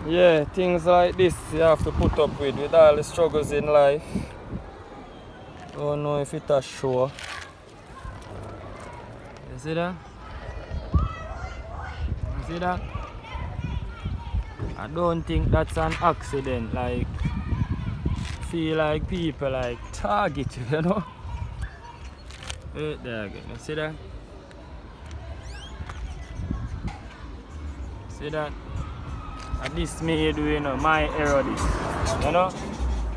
Yeah, things like this you have to put up with all the struggles in life. Don't know if it's a show. You see that? You see that? I don't think that's an accident. Like, feel like people like target you, you know? Right there again. You see that? See that? And this me do, you know, my error this. You know?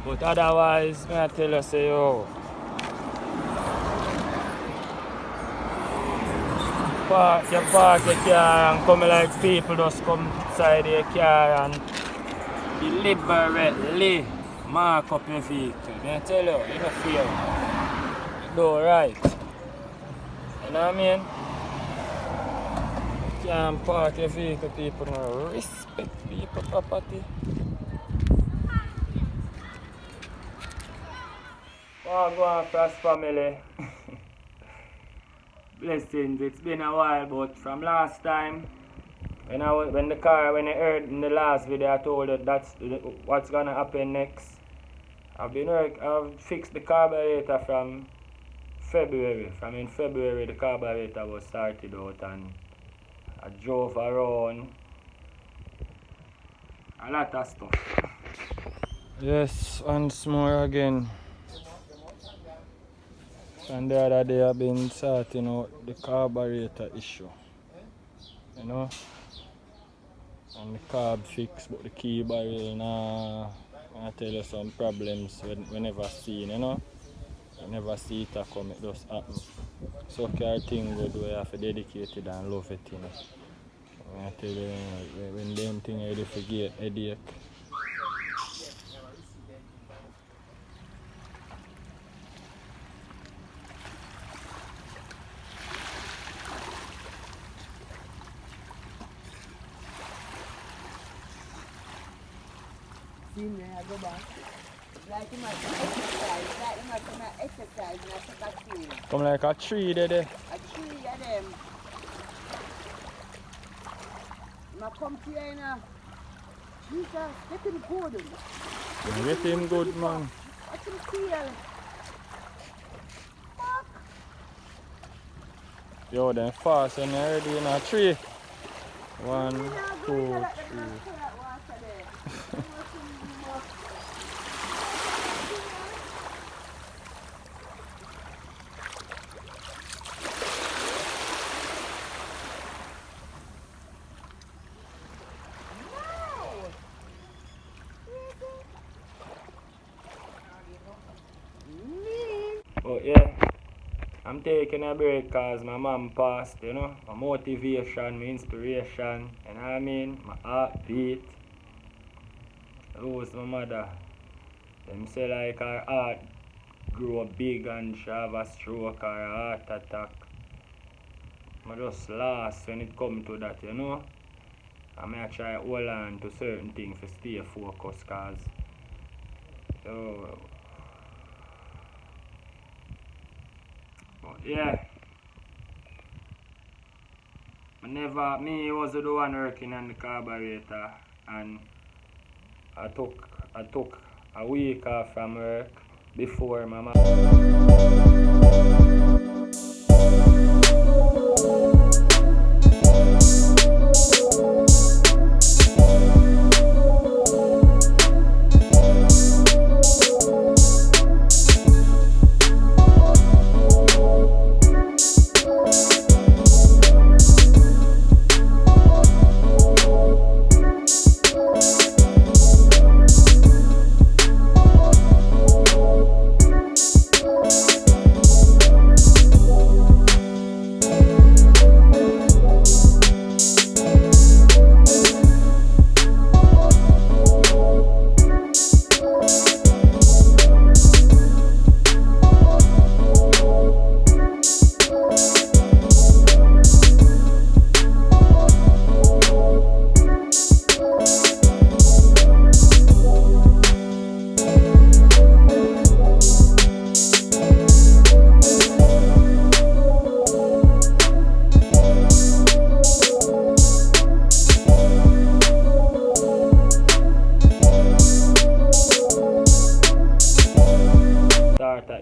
But otherwise, may I tell you, say, yo, park your car and come like people just come inside your car and deliberately mark up your vehicle. May I tell you, you don't feel you do right. You know what I mean? You can't park your vehicle, people don't respect people property. Go on, Frost family. Blessings, it's been a while, but from last time, when I heard in the last video, I told you that's what's gonna happen next. I've fixed the carburetor from February. From in February, the carburetor was started out, and I drove around a lot of stuff. Yes, once more again. And the other day I've been sorting out the carburetor issue. You know? And the carb fix, but the key barrel nah. I tell you some problems we never seen, you know? We never see it come, it just happen. So car thing good, we have to dedicate it and love it, you know. I tell you, when them thing ready for get headache. See me, I go back. Like you might exercise, not take a tree. Come like a tree there. A tree of them. I come to you now. Jesus, get him good. Get him good, man. Watch him feel. Fuck. Yo, then fast and you're already in a tree. 1, 2, 3. Oh yeah, I'm taking a break because my mom passed, you know. My motivation, my inspiration, you know what I mean? My heartbeat. Lose my mother. Them say like her heart grow big and she have a stroke or a heart attack. I just lost when it come to that, you know. I may try hold on to certain things to stay focused cause so but yeah. Me was the one working on the carburetor, and I took a week off from work before my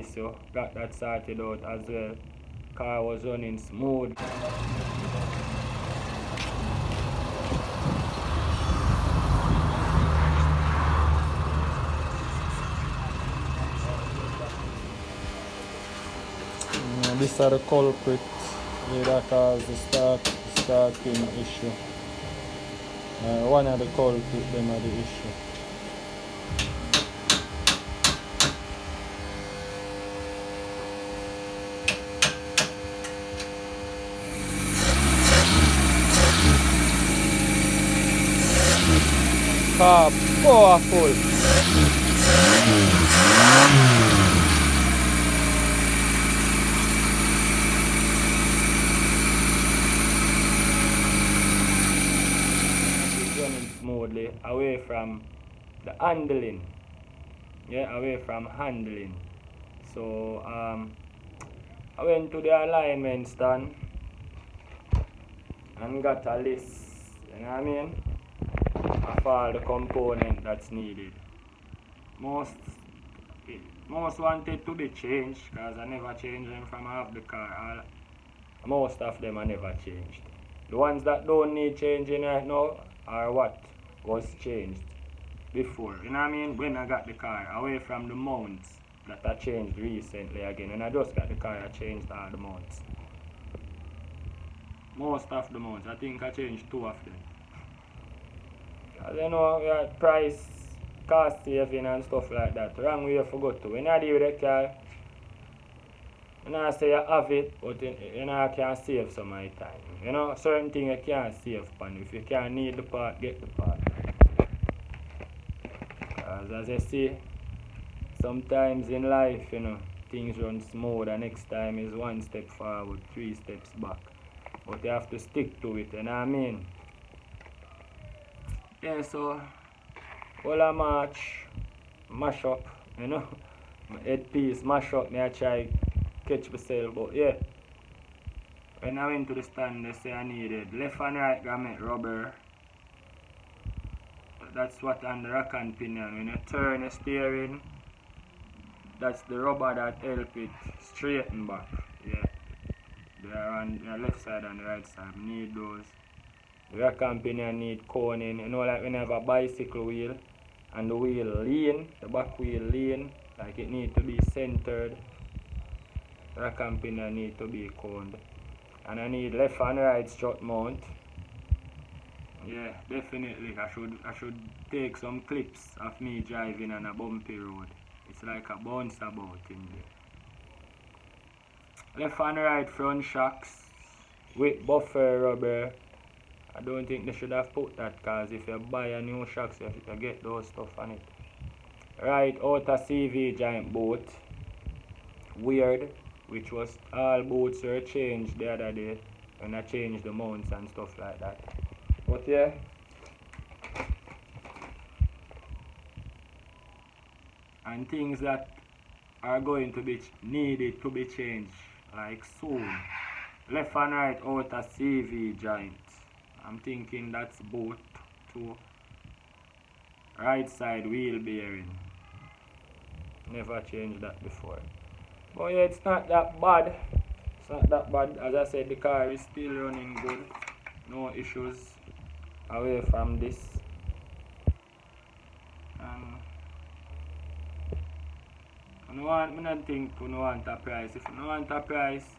issue. Got that sorted out as well. Car was running smooth. These are the culprits that cause the starting issue. One of the culprits them are the issue. Car powerful. Smoothly away from the handling, away from handling. So I went to the alignment stand and got a list, you know what I mean, of all the components that's needed. Most wanted to be changed because I never changed them from half the car. Most of them I never changed. The ones that don't need changing right now are what was changed before. You know what I mean? When I got the car, away from the mounts that I changed recently again. When I just got the car, I changed all the mounts. Most of the mounts. I think I changed 2 of them. Because you know, we had price, cost saving and stuff like that. Wrong way you forgot to. When I deal with the car, you know, I say you have it, but you know, I can save some of my time. You know, certain things you can't save upon. If you can't need the part, get the part. Because as I say, sometimes in life, you know, things run smooth and next time is 1 step forward, 3 steps back. But you have to stick to it, you know what I mean? Yeah, so, all a march, mash up, you know, my headpiece, mash up, me I try catch myself, but yeah. When I went to the stand, they say I needed left and right grommet rubber. That's what on the rack and pinion. When you turn the steering, that's the rubber that help it straighten back. Yeah. They are on the left side and the right side. We need those. The rack and pinion need coning. You know, like when you have a bicycle wheel and the wheel lean, the back wheel lean, like it need to be centered. The rack and pinion need to be coned. And I need left and right strut mount. Yeah, definitely. I should take some clips of me driving on a bumpy road. It's like a bounce about in there. Left and right front shocks with buffer rubber. I don't think they should have put that because if you buy a new shocks, you get those stuff on it. Right outer CV joint boot. Weird. Which was all boots were changed the other day when I changed the mounts and stuff like that. But yeah, and things that are going to be needed to be changed like soon. Left and right outer CV joint. I'm thinking that's both to right side wheel bearing. Never changed that before. But yeah, it's not that bad. It's not that bad. As I said, the car is still running good. No issues away from this. And I don't think you want a price. If you want a price,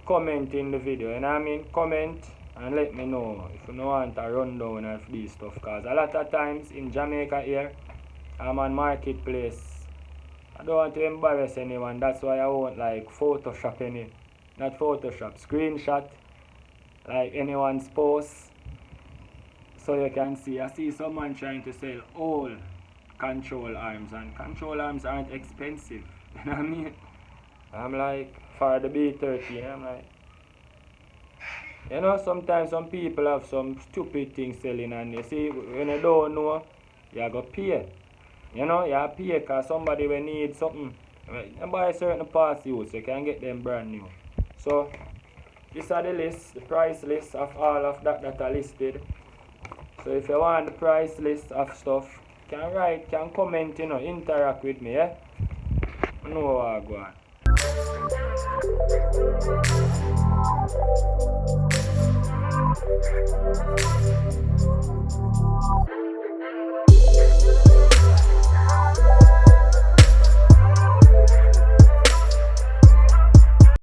comment in the video. You know what I mean? Comment and let me know if you want a rundown of these stuff. Because a lot of times in Jamaica here, I'm on Marketplace. I don't want to embarrass anyone, that's why I won't like Photoshop not Photoshop, screenshot like anyone's post so you can see. I see someone trying to sell all control arms and control arms aren't expensive, you know what I mean? I'm like, for the B13, I'm like, you know, sometimes some people have some stupid things selling and you see, when you don't know, you go pay. You know, you have to pay because somebody will need something. You buy certain parts used, so you can get them brand new. So, these are the list, the price list of all of that are listed. So if you want the price list of stuff, can write, can comment, you know, interact with me, yeah? I know what I go on.